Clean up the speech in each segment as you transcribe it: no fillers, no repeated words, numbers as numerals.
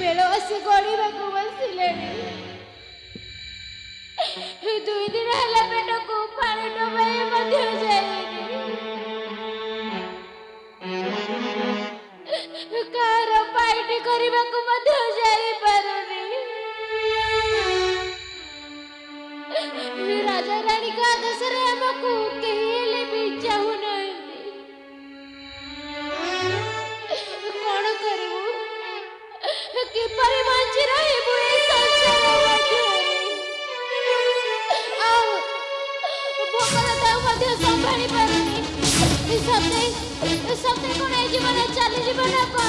ବେଳ ଆସି ଗଡ଼ିବାକୁ ବସିଲେଣି। 2 ଦିନ ହେଲା ପେଟକୁ ପାଣି ଡବାଇ ମଧ୍ୟ ଯାଇନି। କାହାର ପାଇଟି କରିବାକୁ ମଧ୍ୟ ଯାଇପାରୁନି। ରାଜା ରାଣୀଙ୍କ ଆଦେଶରେ ଆମକୁ କେହି ହେଲେ ବି ଚାହୁଁନାହାନ୍ତି। କଣ କରିବୁ? କିପରି ବଞ୍ଚି ରହିବୁ ଏ ସଂସାର ମଧ୍ୟରେ? ଆଉ ଭୋକର ଦାଉ ମଧ୍ୟ ସମ୍ଭାଳି ପାରୁନି। ସତେ କଣ ଏ ଜୀବନ ଚାଲିଯିବ ନା କଣ?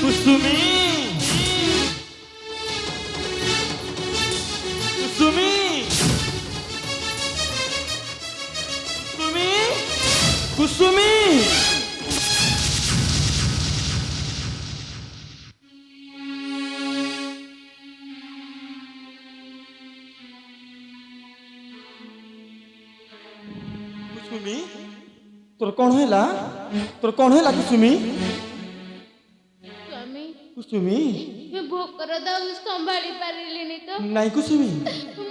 कुसुमी कुसुमी कुसुमी कुसुमी कुसुमी तोर कौन हैला कुसुमी ସ୍ୱାମୀ, कुसुमी ଭୋକର ଦାଉ ସମ୍ଭାଳି ପାରିଲିନି ତ। ନାଇଁ କୁସୁମି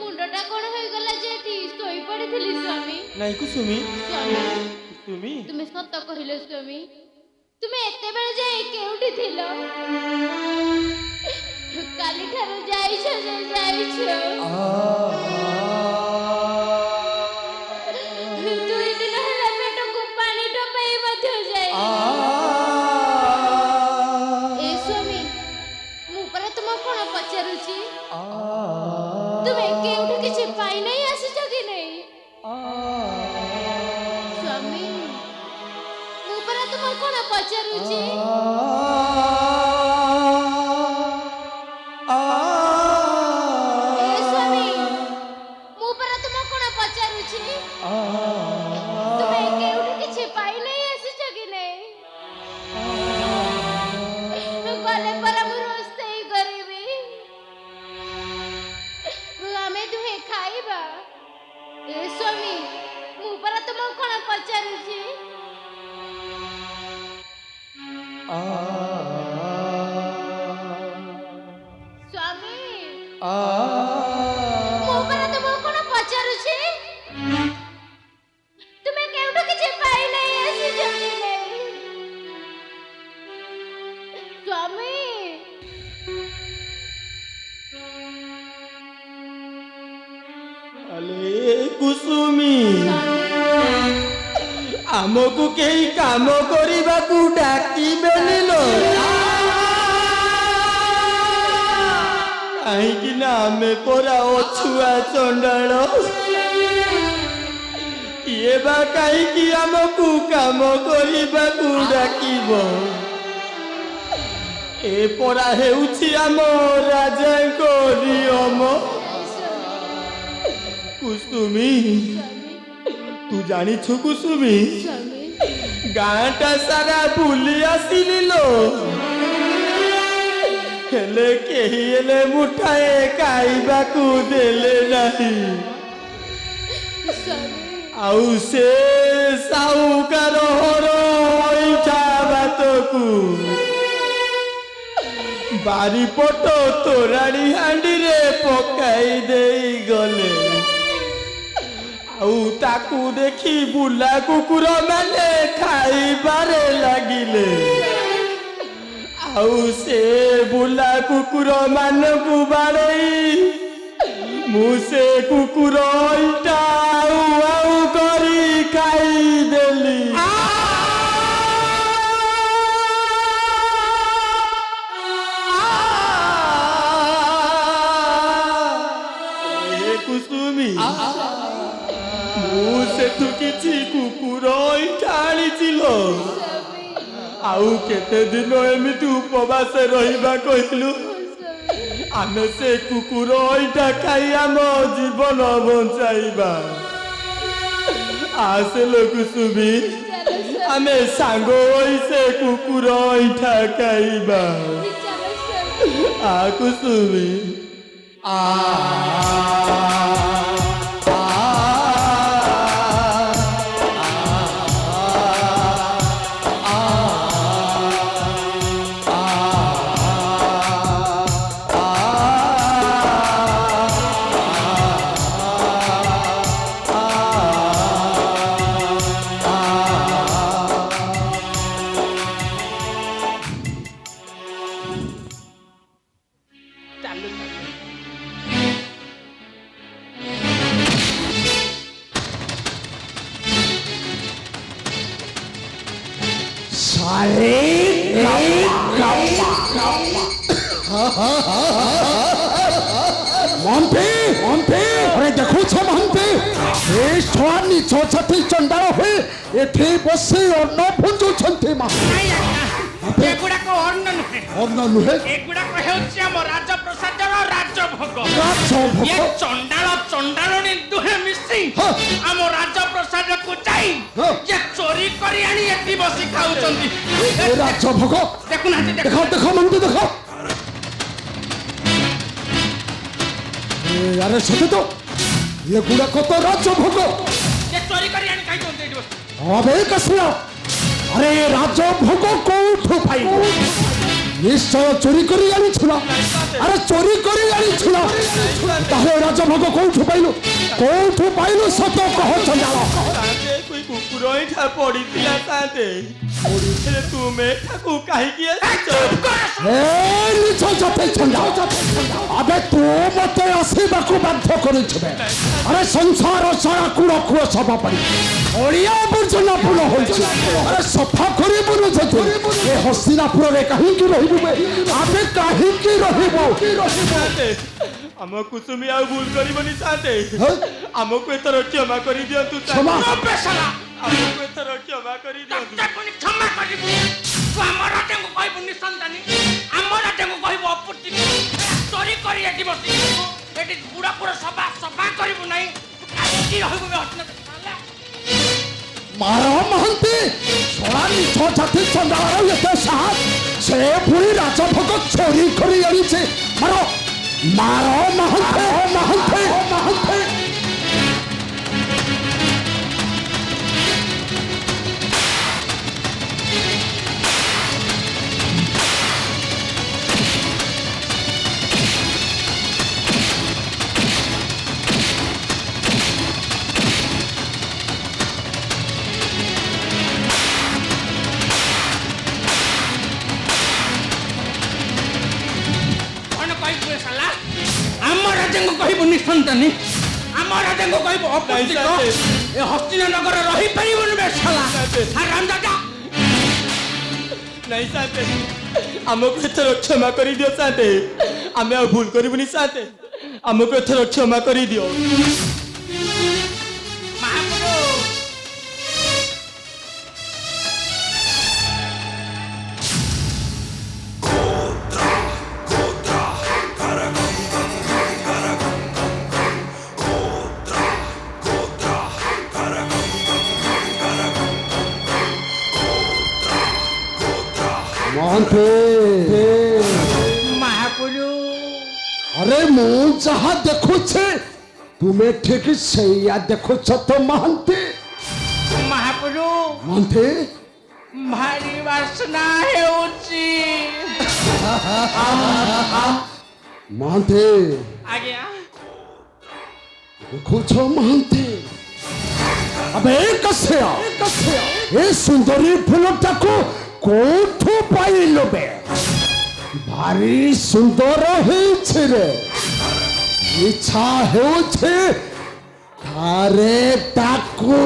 ମୁଣ୍ଡଟା କଣ ହେଇଗଲା ଯେ ଏଠି ଶୋଇ ପଡ଼ିଥିଲି ସ୍ୱାମୀ। ନାଇଁ କୁସୁମି ସ୍ୱାମୀ, କୁସୁମି ତୁମେ ସତ କହିଲ ସ୍ୱାମୀ। ତୁମେ ଏତେବେଳେ ଯାଇ କେଉଁଠି ଥିଲ? କାଲିଠାରୁ ଯାଇଛ ଯେ ଯାଇଛ। 2 ଦିନ ହେଲା ପେଟକୁ ପାଣି ଟୋପାଇ ମଧ୍ୟ ଯାଇନି। ଏ ସ୍ୱାମୀ, ମୁଁ ପରା ତୁମକୁ କଣ ପଚାରୁଛି? ତୁମେ କେଉଁଠୁ କିଛି ପାଇନାଇ ଆସିଛ କି ନାହିଁ? ସ୍ୱାମୀ, ମୁଁ ପରା ତୁମକୁ କଣ ପଚାରୁଛି? ଏ ସ୍ୱାମୀ, ମୁଁ ପରା ତୁମକୁ କଣ ପଚାରୁଛି? ତୁମେ କେଉଁଠୁ କିଛି ପାଇନାଇ ଆସିଛ କି ନାହିଁ? ଗଲେ ପରା ମୁଁ ରୋଷେଇ କରିବି। ଆମେ ଦୁହେଁ ଖାଇବା। ଏ ସ୍ୱାମୀ, ମୁଁ ପରା ତୁମକୁ କଣ ପଚାରୁଛି? ସ୍ୱାମୀ, ମୁଁ ପରା ତୁମକୁ କଣ ପଚାରୁଛି? ତୁମେ କେଉଁଠୁ କିଛି ପାଇନାଇ ଆସିଛ କି ନାହିଁ? ସ୍ୱାମୀ, अले कुसुमी आमको कई काम करने को डाकिबेनि लो कहीं ना आमे परा अछुआ चंडाल ये बा कहीं आमको काम करने को डाकिब ए परा हेउछि आम राजा को नियम कुसुमी तू जानी छु कुसुमी ସ୍ୱାମୀ, गाँटा सारा बुली आसिली लो हेले केही हेले मुठाए खाइबा को देले नाही ସ୍ୱାମୀ, आउ से साहुकार हर इच्छा बातकू बारीपट तोराणी हांडी रे पकाई देई गले आउ ताकू देखी बुला कुकुर माने खाइबारे लागिले आउ से बुला कुकुर मानकू बाड़ई मु से कुकुर इटा आउ करी खाई देली कुसुमी मुझे किसी कुकुर इठाणील आउ केते दिन एमती उपवास रहिबा कहलु आमे से कुकुर इटा खाई आम जीवन बंचाइबा आसलो कुसुमी आमे सांग होई से कुकुर इठा खाइबा ଚାଲ ସ୍ୱାମୀ। କୁସୁମୀ মন্ত্রী মন্ত্রী আরে দেখুছ মন্ত্রী এই ছড়া নিচ ছাতি চন্ডাଳ হয়ে এଠି বসে অন্ন ভুঞ্জুଛନ୍ତି মা এগুড়াক অন্ন নুহে অন্ন নুহে এগুড়াক ହେଉଛି ଆମ ରାଜପ୍ରସାଦର ରାଜଭୋଗ রাজভোগ ଏ ଚଣ୍ଡାଳ ଚଣ୍ଡାଳଣୀ ଦୁହେଁ ମିଶି ହଁ। ଆମ ରାଜପ୍ରସାଦକୁ ଯାଇ ହଁ। ଯେ ଚୋରି କରି ଆଣି ଏଠି ବସି ଖାଉଛନ୍ତି ଏ রাজভোগ ଦେଖୁନାହାନ୍ତି দেখ দেখ মন্ত্রী দেখ আরে সত্যি তো এগুড়াক তো রাজভোগ ଯେ চୋରି କରି ଆଣି ଖାଇଛନ୍ତି ଏଠି ବସି হবে কাশিয়া আরে রাজভোগ কোউঠু পাই নিশ্চয় চুরি করে আনিছিল আরে চুরি করে আনিছিল তাহলে রাজভোগ কোউঠু পাইলু সত কহ চঞ্জাল ସାନ୍ତେ କୁଇ କୁକୁର ଏଇଠା ପଡ଼ିଥିଲା ସାନ୍ତେ ହେଲେ ତୁମେ ଏଠାକୁ କାହିଁକି ଆସିଛ এ নিছ যতে চঞ্জাল আবে তু মতে আসিবাকু বাধ্য করেছিবে আরে সংসার সারা কুড় কুড় সভা পারি অলিয়া আবর্জনা পুল হয়েছে আরে সফা করিবুনু যদি এ হস্তিনাপুরে কাহিঁকি রহিবু আবে কাহিঁকি রহিবু ସାନ୍ତେ ଆମ କୁସୁମୀ ଆଉ ଭୁଲ କରିବନି ସାନ୍ତେ ଆମକୁ ଏଥର କ୍ଷମା କରିଦିଅନ୍ତୁ କ୍ଷମା? ସାନ୍ତେ ବେସଲା ଆମକୁ ଏଥର କ୍ଷମା କରିଦିଅନ୍ତୁ ତାକୁ କ୍ଷମା କରିବୁ ତୁ ଆମ ରାଜାଙ୍କୁ କହିବୁ ନିସନ୍ତାନୀ ଆମ ରାଜାଙ୍କୁ କହିବୁ ଅପୁର୍ତ୍ତି ଚୋରି କରି ଏଠି ବସି ଏଠି ପୁରା ପୁରା ସଫା କରିବୁ ନାହିଁ କାହିଁକି ରହିବୁ ବେ ହସ୍ତିନାଥ মার মহন্তি সোড়া নিছ জাতি চন্ডাল এতে সাহস সে পুরী রাজভোগ চোরি করে আনিছে মার মার মহন্তি মহন্তি মহন্তি କଣ କହିବୁ ବେ ଶାଲା ଆମ ରାଜାଙ୍କୁ କହିବୁ ନିସନ୍ତାନୀ ଆମ ରାଜାଙ୍କୁ କହିବୁ ଅପୁର୍ତ୍ତି ଏ ହସ୍ତିନାନଗର ରହିପାରିବୁନି ବେ ଶାଲା ହାରାମ ଦାଦା ନାଇଁ ସାନ୍ତେ ଆମକୁ ଏଥର କ୍ଷମା କରିଦିଅ ସାନ୍ତେ ଆମେ ଆଉ ଭୁଲ କରିବୁନି ସାନ୍ତେ ଆମକୁ ଏଥର କ୍ଷମା କରିଦିଅ ମହାପ୍ରଭୁ মহন্তি মহাপ্রভু আরে মু যাহা দেখুছে তুমি ঠিক সেইয়া দেখুছ তো মহন্তি মহাপ্রভু মহন্তি ভারি বাসনা ହେଉଛି মহন্তি ଆଜ୍ଞା দেখুছ মহন্তি আবে কসিয়া এ সুন্দরী ফুলটাকু কোঠু পাইলু বে ভারি সুন্দর হয়েছে রে ইচ্ছা হেউছে তারে তাকু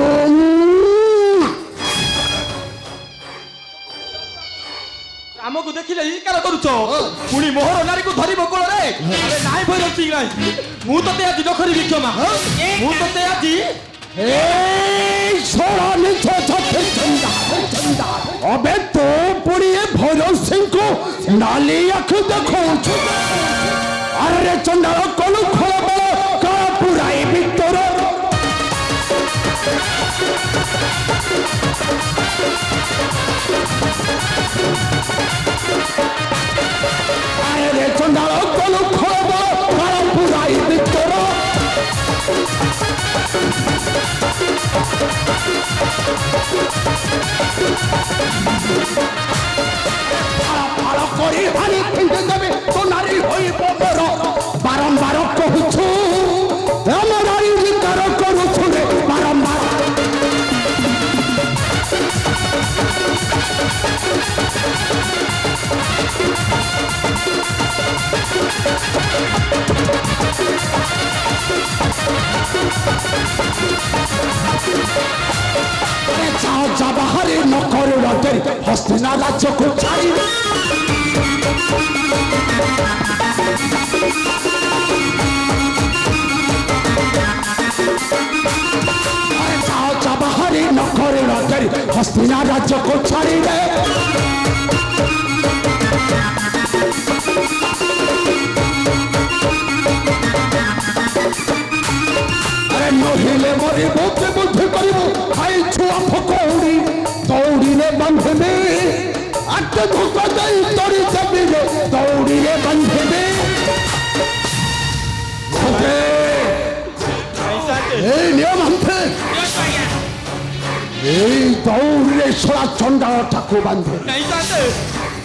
ଆମକୁ ଦେଖିଲେ ଇକାର କରୁଛ ପୁଣି ମୋହର ନାରୀକୁ ଧରିବ କୋଳରେ ଆରେ ନାଇଁ ଭୟ ରହୁଛି ନାଇଁ ମୁଁ ତତେ ଆଜି ନ କରିବି କ୍ଷମା ମୁଁ ତତେ ଆଜି এই ছোড়া নিচ চতে চন্দা চন্দা অবে তো পড়িয়ে ভৈরব সিংকু নালি আঁখু দেখুছ আরে চন্ডাল কলু খোলা বড় কারা পুরাই ভিতর আরে ନକରେ ରଜରେ ହସ୍ତିନା ରାଜ୍ୟକୁ ଛାଡ଼ିବେ ବାହାରି ନକରେ ରଜରେ ହସ୍ତିନା ରାଜ୍ୟକୁ ଛାଡ଼ିବେ নহিলে মরিব বুদ্ধি করিব খাই ছুয়া ফকৌড়ি দৌড়িলে বাঁধবে আটে ধোক দেই তরি দেবিরে দৌড়িলে বাঁধবে এই নিয়ম আনতে এই দৌড়িলে সরা চন্ডাল ঠাকুর বাঁধবে नहीं जानते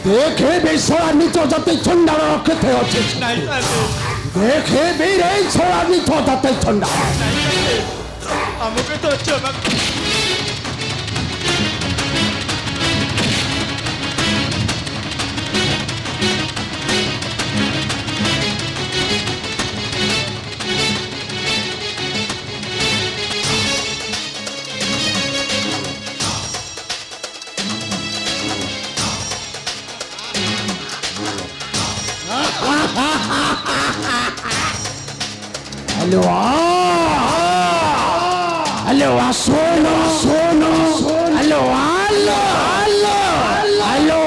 দেখে বেসরা নিচ যাতে চন্ডাল কেতে আছে नहीं जानते দেখে বেরে সরা নিচ যাতে চন্ডাল हमको तो चमक हेलो हेलो सोनो सोनो हेलो हेलो हेलो हेलो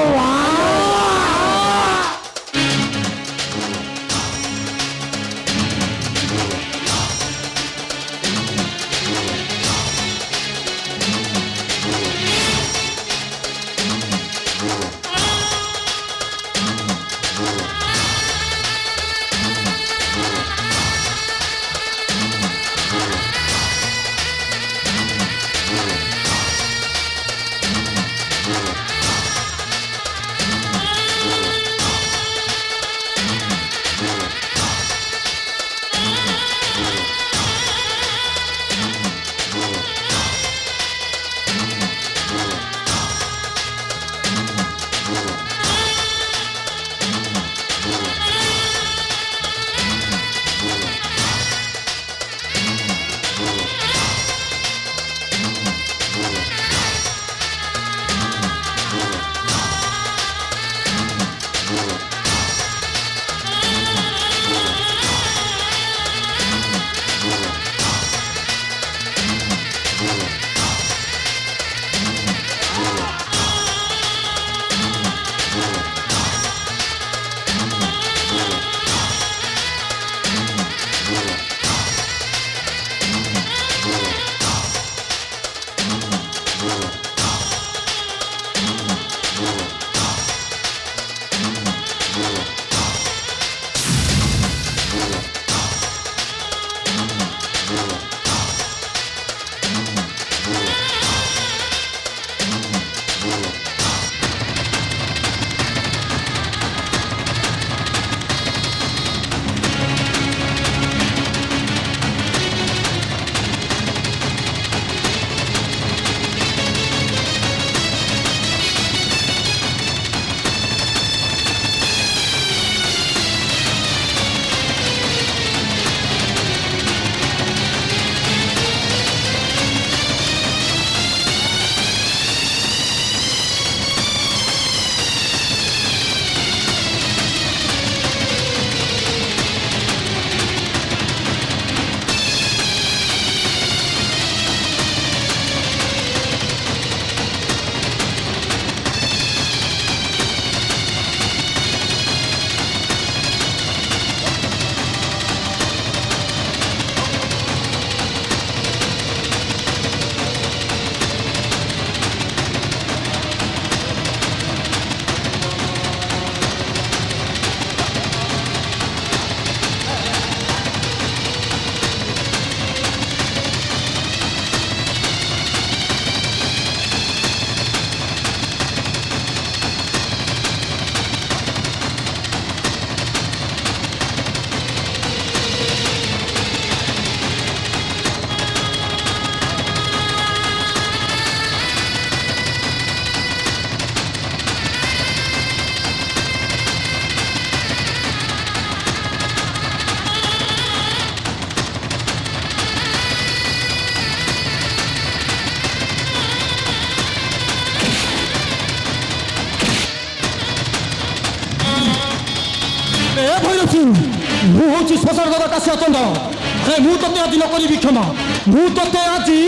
ଏ ଭୈରବ ସିଂ ମୁଁ ହଉଛି ଶ୍ମଶାନ ଦାଦା କାଶିଆ ଚଣ୍ଡ ଆରେ ମୁଁ ତତେ ଆଜି ନ କରିବି କ୍ଷମା ମୁଁ ତତେ ଆଜି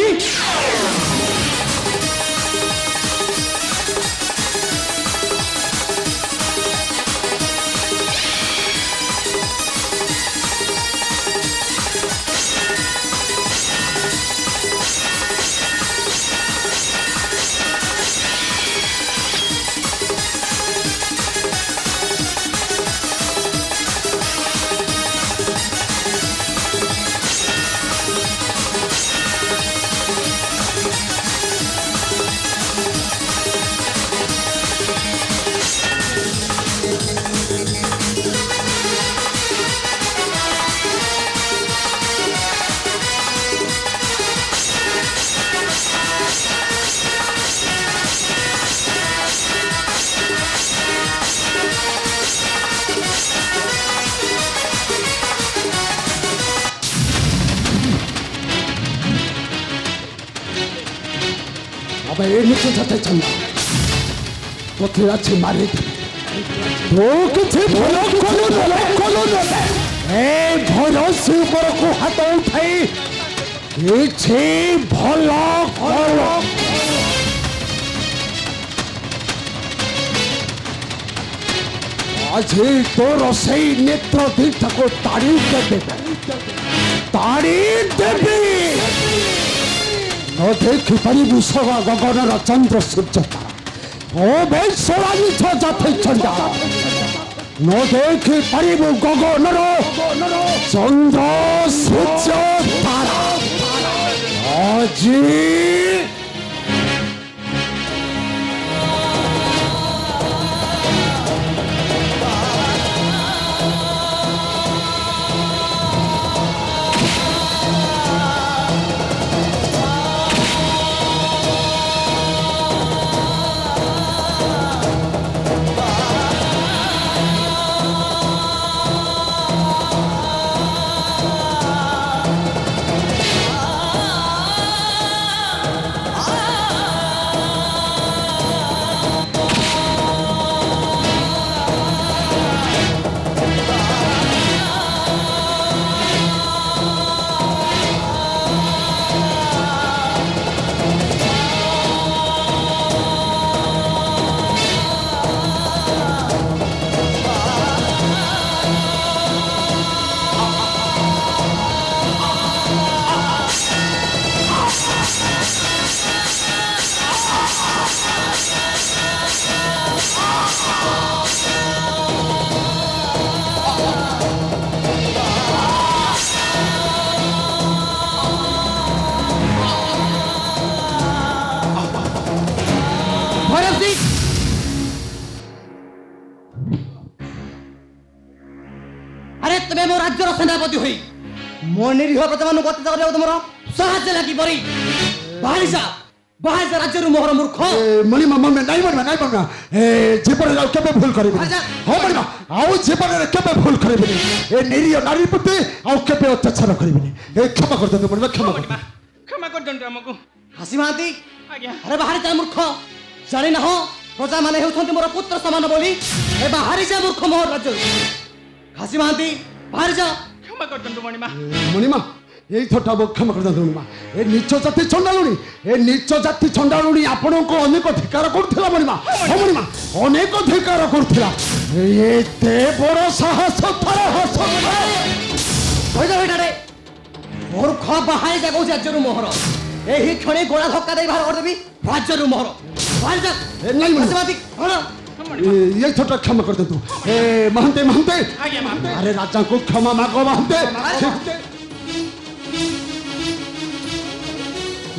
আবে এই নিচে যেতে চান না তোকে আছে মারি তো কিছু ভালো করো না এই ভরসা উপরକୁ হাত উঠাই କିଛି ଭଲ କର ଆଜି ତୋର ସେଇ ନେତ୍ର ଦିଟାକୁ ତାଡ଼ି ଦେବି ନ ଦେଖିପାରିବୁ ସବା ଗଗନର ଚନ୍ଦ୍ର ସୂର୍ଯ୍ୟ ଓ ବେଶରା ନିଛ ଜାତି ଚଣ୍ଡା ନ ଦେଖିପାରିବୁ ଗଗନର ଚନ୍ଦ୍ର ସୂର୍ଯ୍ୟ ତାରା ଆଜି আরে তুমি মো রাজ্যর সেনাপতি হই মো নিরীহ প্রজাମାନଙ୍କୁ অত্যাচার କରିବାକୁ ତମର ସାହାଯ୍ୟ ଲାଗି ପରି ବାହାରିଯା ରାଜ୍ୟରୁ ମୋହର ମୂର୍ଖ ମଣିମା ନାଇଁ ବଣିମା ଜୀବନରେ ଆଉ କେବେ ଭୁଲ କରିବିନି ହଁ ବଣିମା ଆଉ ଜୀବନରେ କେବେ ଭୁଲ କରିବିନି ଏ ନିରୀହ ନାରୀ ପ୍ରତି ଆଉ କେବେ ଅତ୍ୟାଚାର କରିବିନି ଏ କ୍ଷମା କରିଦିଅନ୍ତୁ ବଣିମା କ୍ଷମା କରିଦିଅନ୍ତୁ ଆମକୁ ହାସି ମହାନ୍ତି ଆଜ୍ଞା ଆରେ ବାହାରିଯା ମୂର୍ଖ ଜାଣିନାହ ପ୍ରଜାମାନେ ହେଉଛନ୍ତି ମୋର ପୁତ୍ର ସମାନ ବୋଲି ଏ ବାହାରିଯା ମୂର୍ଖ ମୋହର ରାଜ୍ୟରୁ ହାସି ମହାନ୍ତି ବାହାରିଯା କ୍ଷମା କରିଦିଅନ୍ତୁ ମଣିମା ମଣିମା এইথরটা ক্ষমা করে দিন মা এ নিচ জাতি চন্ডালুণী এ নিচ জাতি চন্ডালুণী আপনাকে অনেক ধিকার করুলা মণিমা হ্যাঁ মণিমা অনেক ধিকার করুলা এতে বড় সাহস হইটারে মূর্খ বাহারিযা কହୁଛି ରାଜ୍ୟରୁ ମୋହର ଏହି କ୍ଷଣି ଗୋଳା ଧକ୍କା ଦେଇ ବାହାର କରିଦେବି ରାଜ୍ୟରୁ ମୋହର ବାହାରିଯା ନାଇଁ ହାସି ମହାନ୍ତି ହଁ এইথরটা ক্ষমা করে দিন এ মহান্তে মহান্তে ଆଜ୍ଞା ମା আরে রাজাকে ক্ষমা মাগ মহান্তে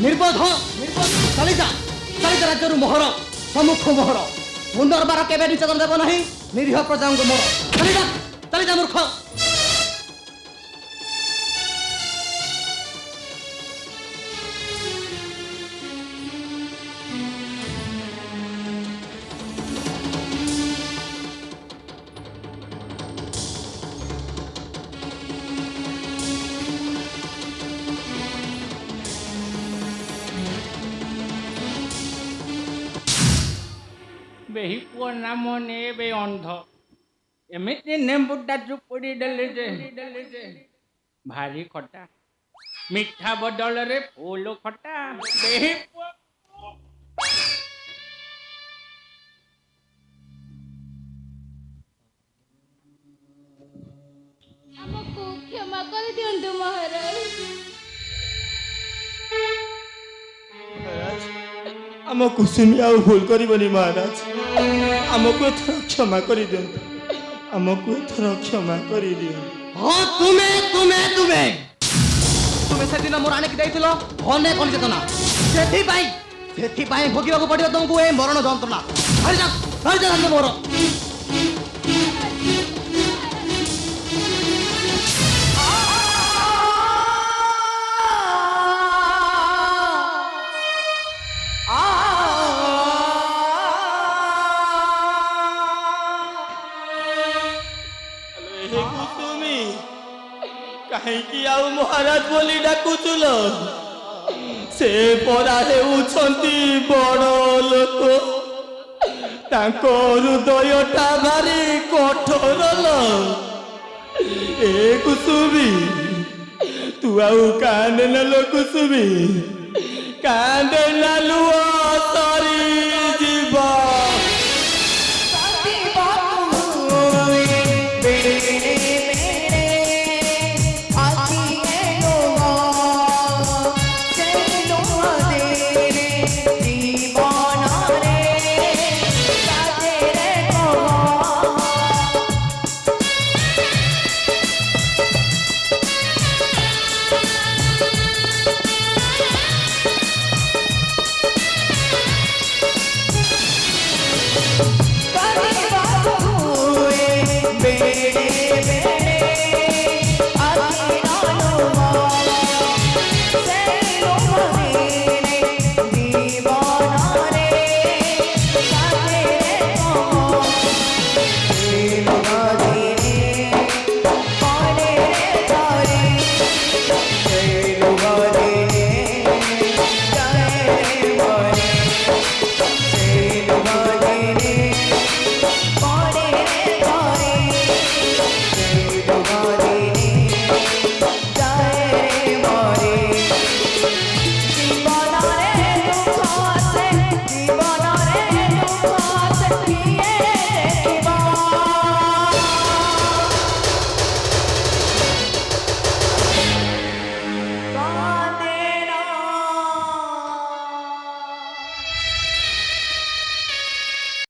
নির্বোধ চালিযা রাজ্যରୁ মোহর সম্মুখ মোহর পুনর্বার কেবে নিচেতন দেব ନାହିଁ নিরীহ প্রজাঙ্গ মোর চালিযা মূর্খ ବେହି ପୁଅ ନାମ ନେ ବେ ଅନ୍ଧ ଏମିତି ନେମ୍ବୁଟା ଚୁପୁଡ଼ି ଦେଲେ ଯେ ଭାରି ଖଟା ମିଠା ବଦଳରେ ଫୁଲ ଖଟା ଦେହି ପୁଅ। ଆମକୁ କ୍ଷମା କରିଦିଅନ୍ତୁ ମହାରାଜ। ଆମ କୁସୁମୀ ଆଉ ଭୁଲ କରିବନି ମହାରାଜ। ଆମକୁ ଏଥର କ୍ଷମା କରିଦିଅନ୍ତୁ। ଆମକୁ ଏଥର କ୍ଷମା କରିଦିଅନ୍ତୁ। ହଁ ତୁମେ ତୁମେ ତୁମେ ତୁମେ ସେଦିନ ମୋର ଆଣିକି ଦେଇଥିଲ ଧନେ କଣ ଚେତନା ସେଥିପାଇଁ ସେଥିପାଇଁ ଭୋଗିବାକୁ ପଡିବ ତୁମକୁ ଏ ମରଣ ଯନ୍ତ୍ରଣା। ଧରିଯାଆନ୍ତୁ ମୋର। କୁସୁମୀ କାହିଁକି ଆଉ ମହାରାଜ ବୋଲି ଡାକୁଥିଲ? ସେ ପରା ହେଉଛନ୍ତି ବଡ଼ ଲୋକ। ତାଙ୍କ ହୃଦୟଟା ଭାରି କଠୋର ଲୋ। ଏ କୁସୁମୀ ତୁ ଆଉ କାନ୍ଦେ ନା ଲୋ କୁସୁମୀ, କାନ୍ଦେ ନା ଲୁହ।